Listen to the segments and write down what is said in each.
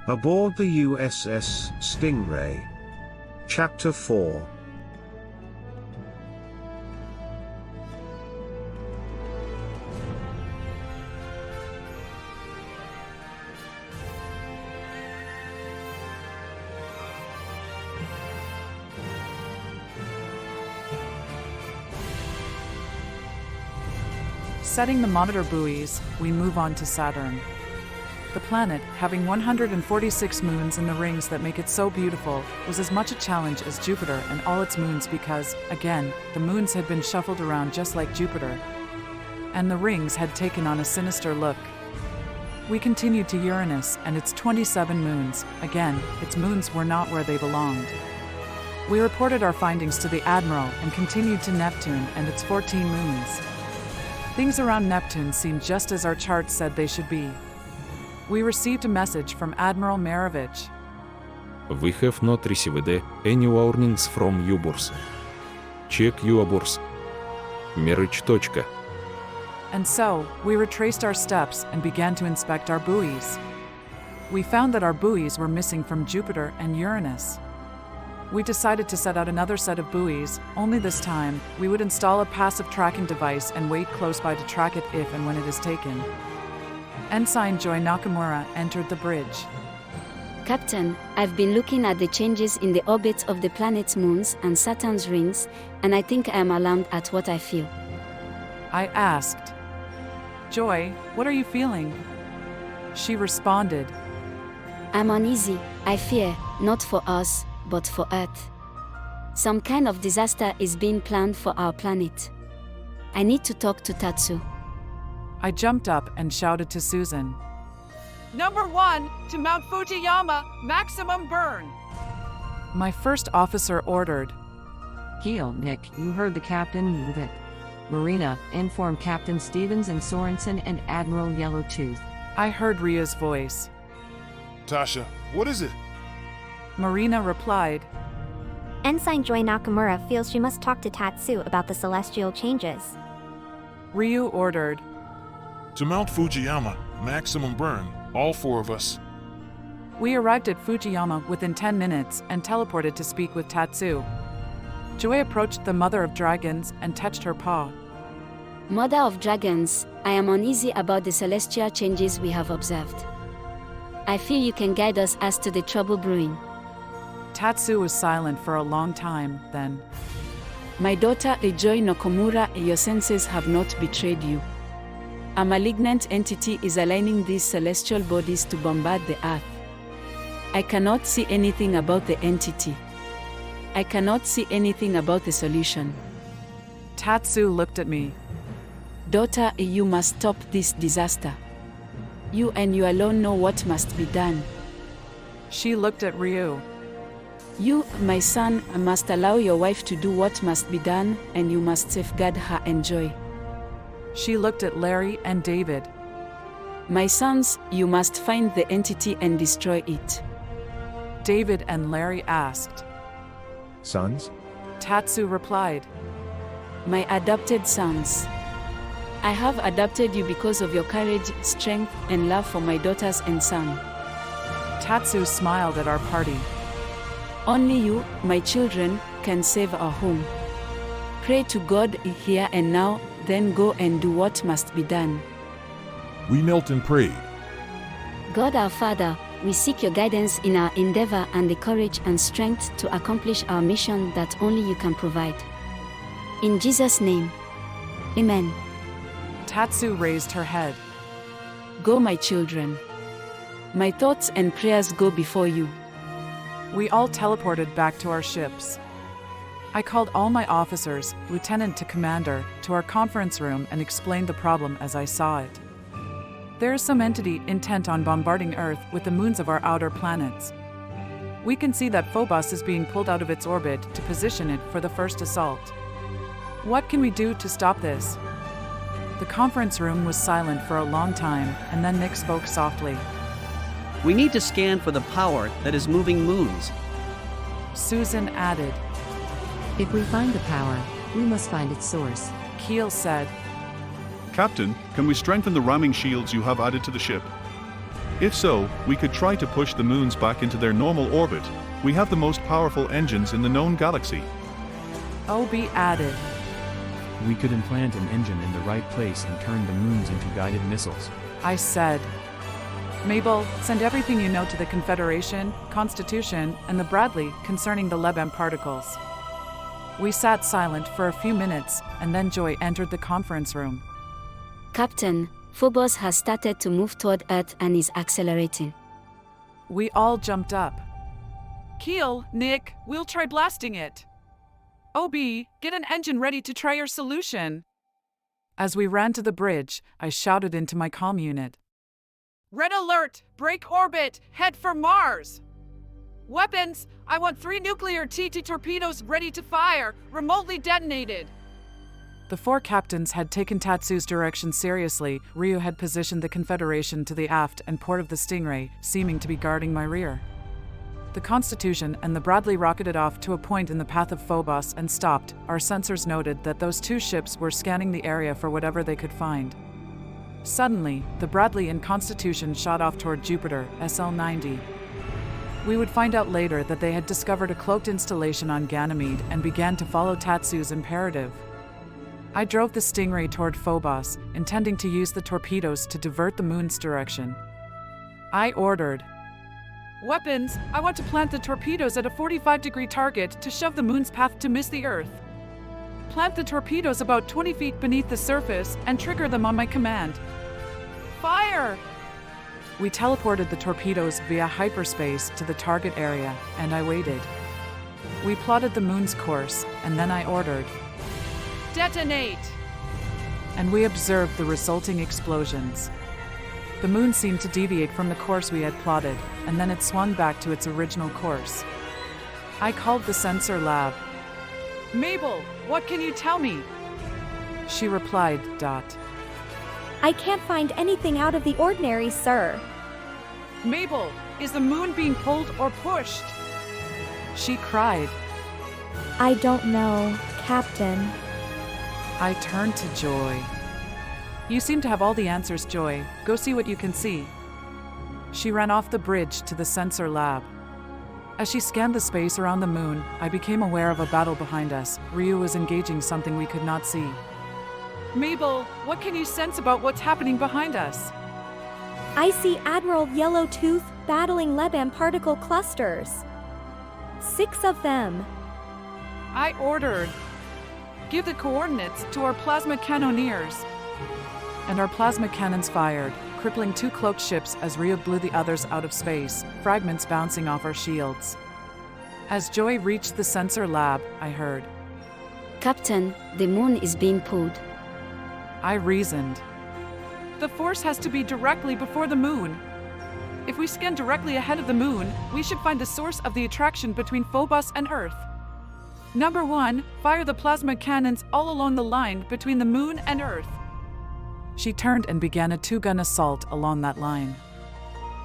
Aboard the USS Stingray. Chapter 4. Setting the monitor buoys, we move on to Saturn. The planet, having 146 moons in the rings that make it so beautiful, was as much a challenge as Jupiter and all its moons because, again, the moons had been shuffled around just like Jupiter, and the rings had taken on a sinister look. We continued to Uranus and its 27 moons. Again, its moons were not where they belonged. We reported our findings to the Admiral and continued to Neptune and its 14 moons. Things around Neptune seemed just as our charts said they should be. We received a message from Admiral Marovich. We have not received any warnings from U-boats. Check U-boats. Marriage. And so, we retraced our steps and began to inspect our buoys. We found that our buoys were missing from Jupiter and Uranus. We decided to set out another set of buoys, only this time, we would install a passive tracking device and wait close by to track it if and when it is taken. Ensign Joy Nakamura entered the bridge. Captain, I've been looking at the changes in the orbits of the planet's moons and Saturn's rings, and I think I am alarmed at what I feel. I asked, Joy, what are you feeling? She responded, I'm uneasy. I fear, not for us, but for Earth. Some kind of disaster is being planned for our planet. I need to talk to Tatsu. I jumped up and shouted to Susan. Number 1, to Mount Fujiyama, maximum burn. My first officer ordered. Keel, Nick, you heard the captain, move it. Marina, inform Captain Stevens and Sorensen and Admiral Yellowtooth. I heard Ria's voice. Tasha, what is it? Marina replied. Ensign Joy Nakamura feels she must talk to Tatsu about the celestial changes. Ryu ordered. To Mount Fujiyama, maximum burn, all 4 of us. We arrived at Fujiyama within 10 minutes and teleported to speak with Tatsu. Joy approached the Mother of Dragons and touched her paw. Mother of Dragons, I am uneasy about the celestial changes we have observed. I feel you can guide us as to the trouble brewing. Tatsu was silent for a long time, then. My daughter Joy Nakamura, your senses have not betrayed you. A malignant entity is aligning these celestial bodies to bombard the Earth. I cannot see anything about the entity. I cannot see anything about the solution. Tatsu looked at me. Daughter, you must stop this disaster. You and you alone know what must be done. She looked at Ryu. You, my son, must allow your wife to do what must be done, and you must safeguard her and Joy. She looked at Larry and David. My sons, you must find the entity and destroy it. David and Larry asked. Sons? Tatsu replied. My adopted sons. I have adopted you because of your courage, strength, and love for my daughters and son. Tatsu smiled at our party. Only you, my children, can save our home. Pray to God here and now, then go and do what must be done. We knelt and prayed. God our Father, we seek your guidance in our endeavor and the courage and strength to accomplish our mission that only you can provide. In Jesus' name, Amen. Tatsu raised her head. Go, my children. My thoughts and prayers go before you. We all teleported back to our ships. I called all my officers, lieutenant to commander, to our conference room and explained the problem as I saw it. There is some entity intent on bombarding Earth with the moons of our outer planets. We can see that Phobos is being pulled out of its orbit to position it for the first assault. What can we do to stop this? The conference room was silent for a long time, and then Nick spoke softly. We need to scan for the power that is moving moons. Susan added. If we find the power, we must find its source. Keel said. Captain, can we strengthen the ramming shields you have added to the ship? If so, we could try to push the moons back into their normal orbit. We have the most powerful engines in the known galaxy. OB added. We could implant an engine in the right place and turn the moons into guided missiles. I said. Mabel, send everything you know to the Confederation, Constitution, and the Bradley concerning the Lebem particles. We sat silent for a few minutes, and then Joy entered the conference room. Captain, Phobos has started to move toward Earth and is accelerating. We all jumped up. Keel, Nick, we'll try blasting it. OB, get an engine ready to try your solution. As we ran to the bridge, I shouted into my comm unit. Red alert! Break orbit! Head for Mars! Weapons! I want 3 nuclear TT torpedoes ready to fire, remotely detonated. The 4 captains had taken Tatsu's direction seriously. Ryu had positioned the Confederation to the aft and port of the Stingray, seeming to be guarding my rear. The Constitution and the Bradley rocketed off to a point in the path of Phobos and stopped. Our sensors noted that those 2 ships were scanning the area for whatever they could find. Suddenly, the Bradley and Constitution shot off toward Jupiter, SL-90. We would find out later that they had discovered a cloaked installation on Ganymede and began to follow Tatsu's imperative. I drove the Stingray toward Phobos, intending to use the torpedoes to divert the moon's direction. I ordered, Weapons! I want to plant the torpedoes at a 45-degree target to shove the moon's path to miss the Earth. Plant the torpedoes about 20 feet beneath the surface and trigger them on my command. Fire! We teleported the torpedoes via hyperspace to the target area, and I waited. We plotted the moon's course, and then I ordered, Detonate! And we observed the resulting explosions. The moon seemed to deviate from the course we had plotted, and then it swung back to its original course. I called the sensor lab. Mabel, what can you tell me? She replied, I can't find anything out of the ordinary, sir. Mabel, is the moon being pulled or pushed? She cried. I don't know, Captain. I turned to Joy. You seem to have all the answers, Joy. Go see what you can see. She ran off the bridge to the sensor lab. As she scanned the space around the moon, I became aware of a battle behind us. Ryu was engaging something we could not see. Mabel, what can you sense about what's happening behind us? I see Admiral Yellowtooth battling Lebam particle clusters. 6 of them. I ordered. Give the coordinates to our plasma cannoneers. And our plasma cannons fired, crippling 2 cloaked ships as Ryu blew the others out of space, fragments bouncing off our shields. As Joy reached the sensor lab, I heard, Captain, the moon is being pulled. I reasoned. The force has to be directly before the moon. If we scan directly ahead of the moon, we should find the source of the attraction between Phobos and Earth. Number 1, fire the plasma cannons all along the line between the moon and Earth. She turned and began a 2-gun assault along that line.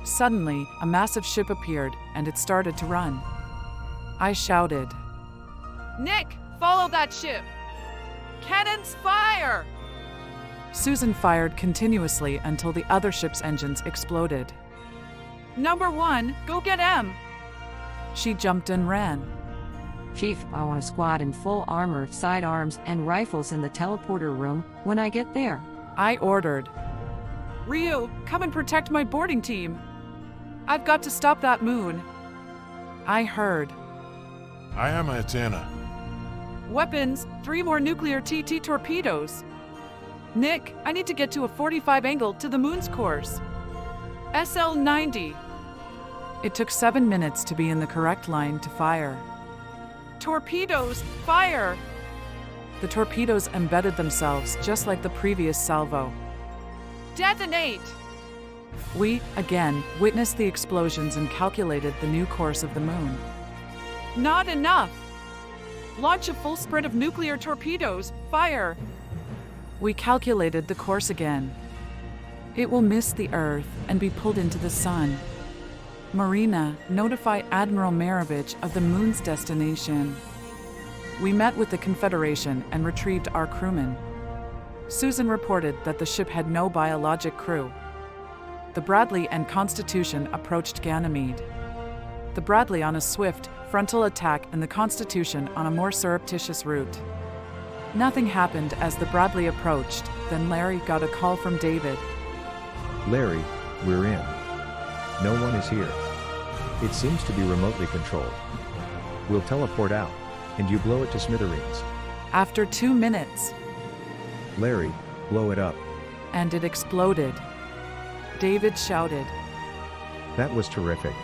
Suddenly, a massive ship appeared, and it started to run. I shouted, Nick, follow that ship! Cannons fire! Susan fired continuously until the other ship's engines exploded. Number 1, go get M! She jumped and ran. Chief, I want a squad in full armor, sidearms, and rifles in the teleporter room when I get there. I ordered, Ryu, come and protect my boarding team. I've got to stop that moon. I heard, I am Atana. Weapons, 3 more nuclear TT torpedoes. Nick, I need to get to a 45 angle to the moon's course. SL-90. It took 7 minutes to be in the correct line to fire. Torpedoes, fire! The torpedoes embedded themselves just like the previous salvo. Detonate! We, again, witnessed the explosions and calculated the new course of the moon. Not enough! Launch a full spread of nuclear torpedoes, fire! We calculated the course again. It will miss the Earth and be pulled into the sun. Marina, notify Admiral Marovich of the moon's destination. We met with the Confederation and retrieved our crewmen. Susan reported that the ship had no biologic crew. the Bradley and Constitution approached Ganymede. The Bradley on a swift, frontal attack and the Constitution on a more surreptitious route. Nothing happened as the Bradley approached, then Larry got a call from David. Larry, we're in. No one is here. It seems to be remotely controlled. We'll teleport out, and you blow it to smithereens. After 2 minutes. Larry, blow it up. And it exploded. David shouted. That was terrific.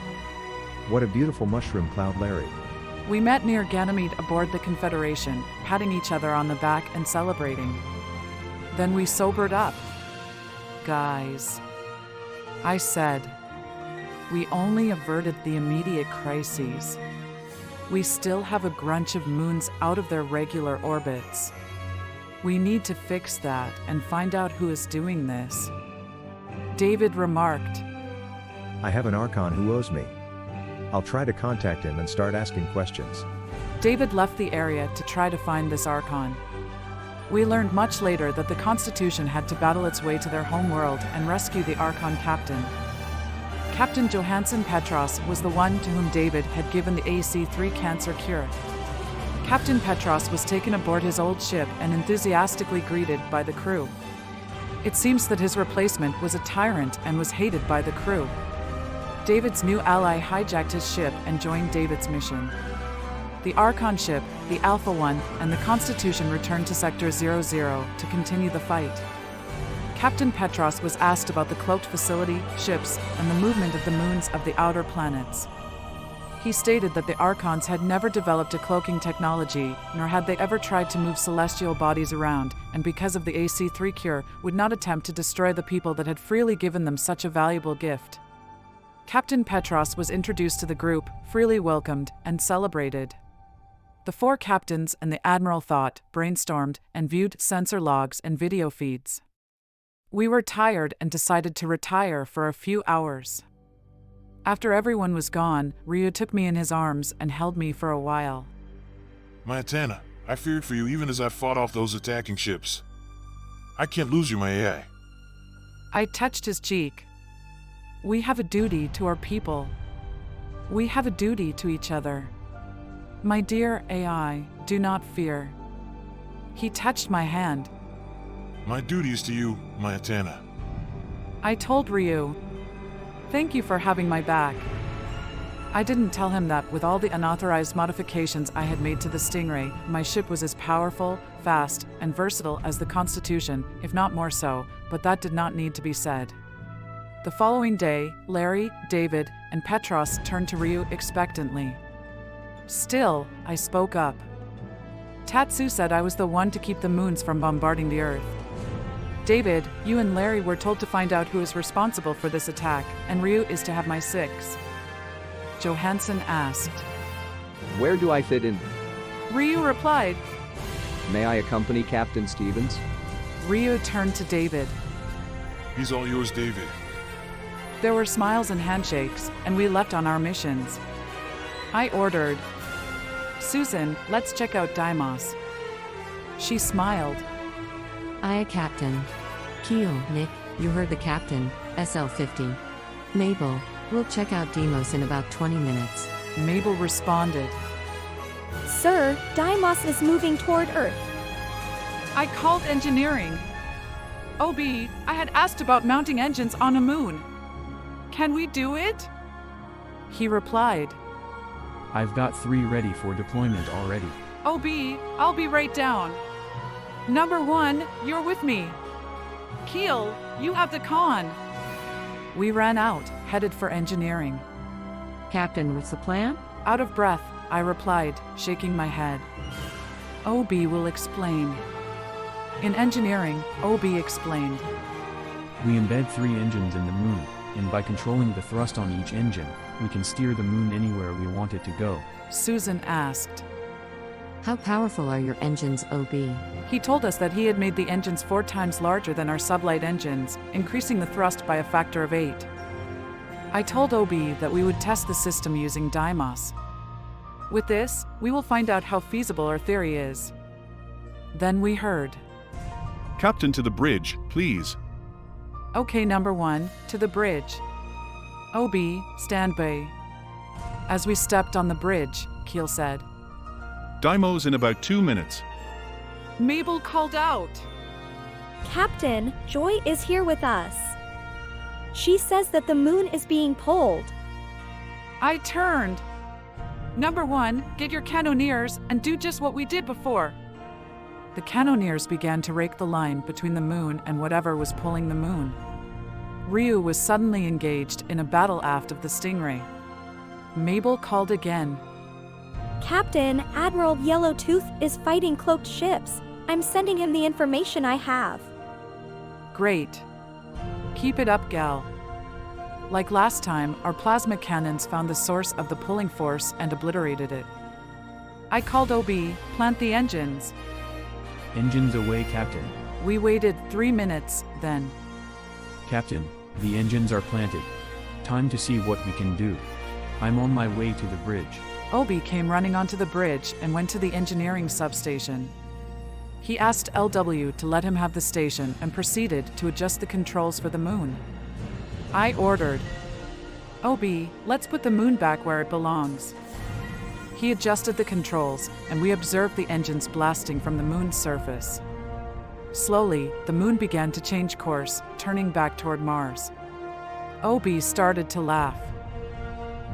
What a beautiful mushroom cloud, Larry. We met near Ganymede aboard the Confederation, patting each other on the back and celebrating. Then we sobered up. Guys, I said, we only averted the immediate crises. We still have a grunch of moons out of their regular orbits. We need to fix that and find out who is doing this. David remarked. I have an Archon who owes me. I'll try to contact him and start asking questions. David left the area to try to find this Archon. We learned much later that the Constitution had to battle its way to their home world and rescue the Archon captain. Captain Johansen Petros was the one to whom David had given the AC-3 cancer cure. Captain Petros was taken aboard his old ship and enthusiastically greeted by the crew. It seems that his replacement was a tyrant and was hated by the crew. David's new ally hijacked his ship and joined David's mission. The Archon ship, the Alpha One, and the Constitution returned to Sector 00 to continue the fight. Captain Petros was asked about the cloaked facility, ships, and the movement of the moons of the outer planets. He stated that the Archons had never developed a cloaking technology, nor had they ever tried to move celestial bodies around, and because of the AC-3 cure, would not attempt to destroy the people that had freely given them such a valuable gift. Captain Petros was introduced to the group, freely welcomed, and celebrated. The 4 captains and the Admiral thought, brainstormed, and viewed sensor logs and video feeds. We were tired and decided to retire for a few hours. After everyone was gone, Ryu took me in his arms and held me for a while. Mayatana, I feared for you even as I fought off those attacking ships. I can't lose you, my AI. I touched his cheek. We have a duty to our people. We have a duty to each other. My dear AI, do not fear. He touched my hand. My duty is to you, Mayatana. I told Ryu. Thank you for having my back. I didn't tell him that with all the unauthorized modifications I had made to the Stingray, my ship was as powerful, fast, and versatile as the Constitution, if not more so, but that did not need to be said. The following day, Larry, David, and Petros turned to Ryu expectantly. Still, I spoke up. Tatsu said I was the one to keep the moons from bombarding the Earth. David, you and Larry were told to find out who is responsible for this attack, and Ryu is to have my 6. Johansen asked. Where do I fit in? Ryu replied. May I accompany Captain Stevens? Ryu turned to David. He's all yours, David. There were smiles and handshakes, and we left on our missions. I ordered, Susan, let's check out Deimos. She smiled. Aye, Captain. Keel, Nick, you heard the captain, SL-50. Mabel, we'll check out Deimos in about 20 minutes. Mabel responded. Sir, Deimos is moving toward Earth. I called engineering. OB, I had asked about mounting engines on a moon. Can we do it? He replied. I've got 3 ready for deployment already. OB, I'll be right down. Number 1, you're with me. Keel, you have the con. We ran out, headed for engineering. Captain, what's the plan? Out of breath, I replied, shaking my head. OB will explain. In engineering, OB explained. We embed 3 engines in the moon, and by controlling the thrust on each engine, we can steer the moon anywhere we want it to go. Susan asked. How powerful are your engines, OB? He told us that he had made the engines 4 times larger than our sublight engines, increasing the thrust by a factor of 8. I told OB that we would test the system using Deimos. With this, we will find out how feasible our theory is. Then we heard. Captain to the bridge, please. Okay, number 1, to the bridge. OB, stand by. As we stepped on the bridge, Keel said. Dymo's in about 2 minutes. Mabel called out. Captain, Joy is here with us. She says that the moon is being pulled. I turned. Number 1, get your cannoneers and do just what we did before. The cannoneers began to rake the line between the moon and whatever was pulling the moon. Ryu was suddenly engaged in a battle aft of the Stingray. Mabel called again. Captain, Admiral Yellowtooth is fighting cloaked ships. I'm sending him the information I have. Great. Keep it up, gal. Like last time, our plasma cannons found the source of the pulling force and obliterated it. I called OB, plant the engines. Engines away, Captain. We waited 3 minutes, then. Captain, the engines are planted. Time to see what we can do. I'm on my way to the bridge. Obi came running onto the bridge and went to the engineering substation. He asked LW to let him have the station and proceeded to adjust the controls for the moon. I ordered, OB, let's put the moon back where it belongs. He adjusted the controls, and we observed the engines blasting from the moon's surface. Slowly, the moon began to change course, turning back toward Mars. OB started to laugh.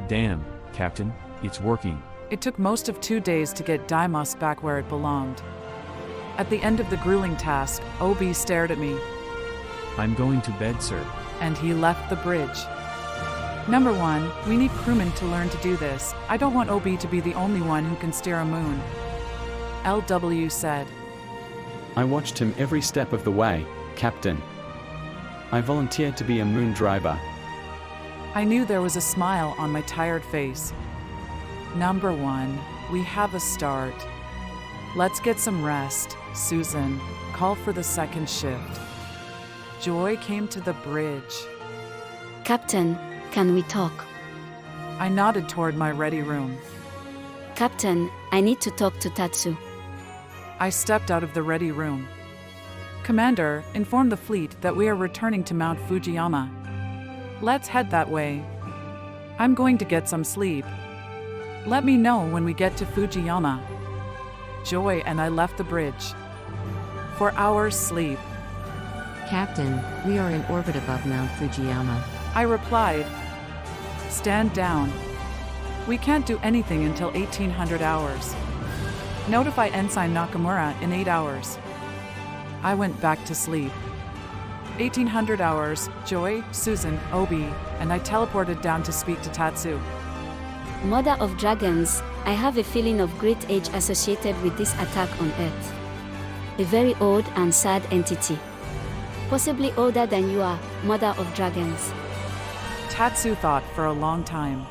Damn, Captain, it's working. It took most of 2 days to get Deimos back where it belonged. At the end of the grueling task, OB stared at me. I'm going to bed, sir. And he left the bridge. Number 1, we need crewmen to learn to do this. I don't want OB to be the only one who can steer a moon. LW said. I watched him every step of the way, Captain. I volunteered to be a moon driver. I knew there was a smile on my tired face. Number 1, we have a start. Let's get some rest. Susan, call for the second shift. Joy came to the bridge. Captain, can we talk? I nodded toward my ready room. Captain, I need to talk to Tatsu. I stepped out of the ready room. Commander, inform the fleet that we are returning to Mount Fujiyama. Let's head that way. I'm going to get some sleep. Let me know when we get to Fujiyama. Joy and I left the bridge. 4 hours sleep. Captain, we are in orbit above Mount Fujiyama. I replied. Stand down. We can't do anything until 1800 hours. Notify Ensign Nakamura in 8 hours. I went back to sleep. 1800 hours, Joy, Susan, Obi, and I teleported down to speak to Tatsu. Mother of Dragons, I have a feeling of great age associated with this attack on Earth. A very old and sad entity. Possibly older than you are, Mother of Dragons. Tatsu thought for a long time.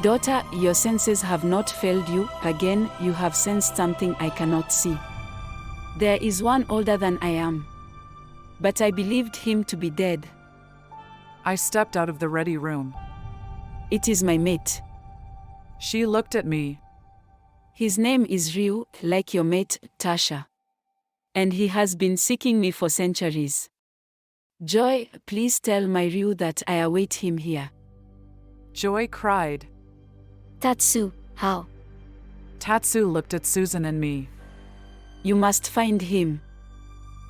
Daughter, your senses have not failed you. Again, you have sensed something I cannot see. There is one older than I am. But I believed him to be dead. I stepped out of the ready room. It is my mate. She looked at me. His name is Ryu, like your mate, Tasha. And he has been seeking me for centuries. Joy, please tell my Ryu that I await him here. Joy cried. Tatsu, how? Tatsu looked at Susan and me. You must find him.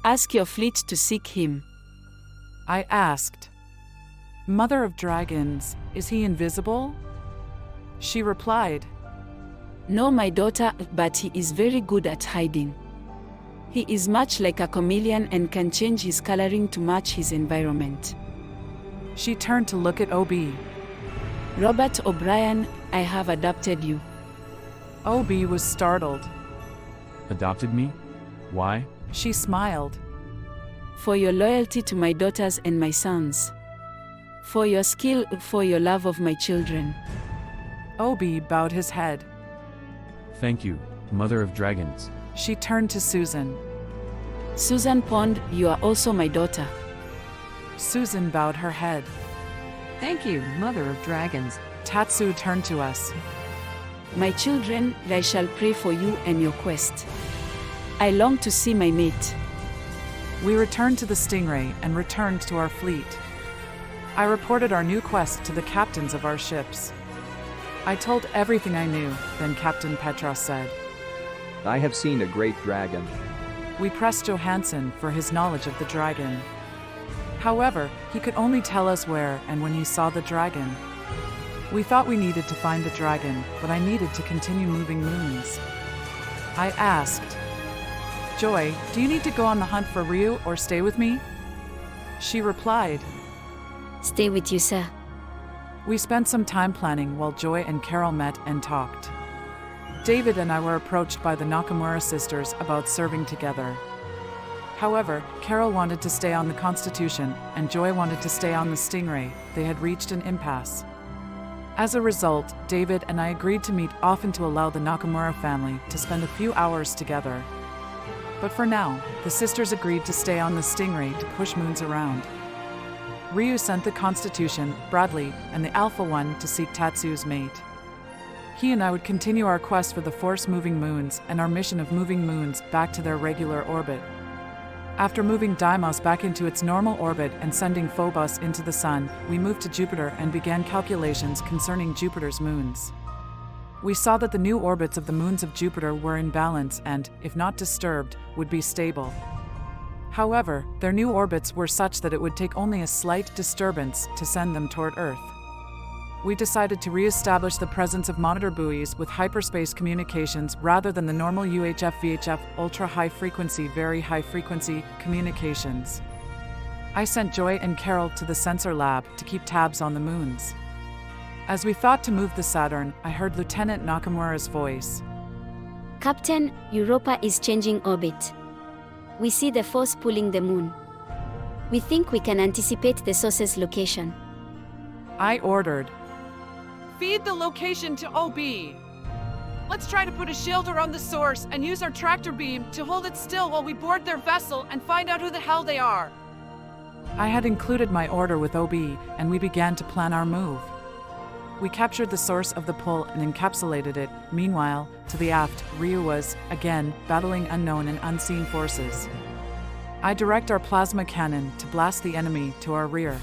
Ask your fleet to seek him. I asked. Mother of Dragons, is he invisible? She replied. No, my daughter, but he is very good at hiding. He is much like a chameleon and can change his coloring to match his environment. She turned to look at OB. Robert O'Brien, I have adopted you. OB was startled. Adopted me? Why? She smiled. For your loyalty to my daughters and my sons. For your skill, for your love of my children. Obi bowed his head. Thank you, Mother of Dragons. She turned to Susan. Susan Pond, you are also my daughter. Susan bowed her head. Thank you, Mother of Dragons. Tatsu turned to us. My children, I shall pray for you and your quest. I long to see my mate. We returned to the Stingray and returned to our fleet. I reported our new quest to the captains of our ships. I told everything I knew, then Captain Petros said. I have seen a great dragon. We pressed Johansson for his knowledge of the dragon. However, he could only tell us where and when he saw the dragon. We thought we needed to find the dragon, but I needed to continue moving moons. I asked, Joy, do you need to go on the hunt for Ryu or stay with me? She replied, Stay with you, sir. We spent some time planning while Joy and Carol met and talked. David and I were approached by the Nakamura sisters about serving together. However, Carol wanted to stay on the Constitution and Joy wanted to stay on the Stingray. They had reached an impasse. As a result, David and I agreed to meet often to allow the Nakamura family to spend a few hours together. But for now, the sisters agreed to stay on the Stingray to push moons around. Ryu sent the Constitution, Bradley, and the Alpha One to seek Tatsu's mate. He and I would continue our quest for the force-moving moons and our mission of moving moons back to their regular orbit. After moving Deimos back into its normal orbit and sending Phobos into the Sun, we moved to Jupiter and began calculations concerning Jupiter's moons. We saw that the new orbits of the moons of Jupiter were in balance and, if not disturbed, would be stable. However, their new orbits were such that it would take only a slight disturbance to send them toward Earth. We decided to re-establish the presence of monitor buoys with hyperspace communications rather than the normal UHF-VHF ultra-high-frequency, very high-frequency communications. I sent Joy and Carol to the sensor lab to keep tabs on the moons. As we thought to move the Saturn, I heard Lieutenant Nakamura's voice. Captain, Europa is changing orbit. We see the force pulling the moon. We think we can anticipate the source's location. I ordered, Feed the location to OB. Let's try to put a shield around the source and use our tractor beam to hold it still while we board their vessel and find out who the hell they are. I had included my order with OB, and we began to plan our move. We captured the source of the pull and encapsulated it. Meanwhile, to the aft, Ryu was, again, battling unknown and unseen forces. I direct our plasma cannon to blast the enemy to our rear.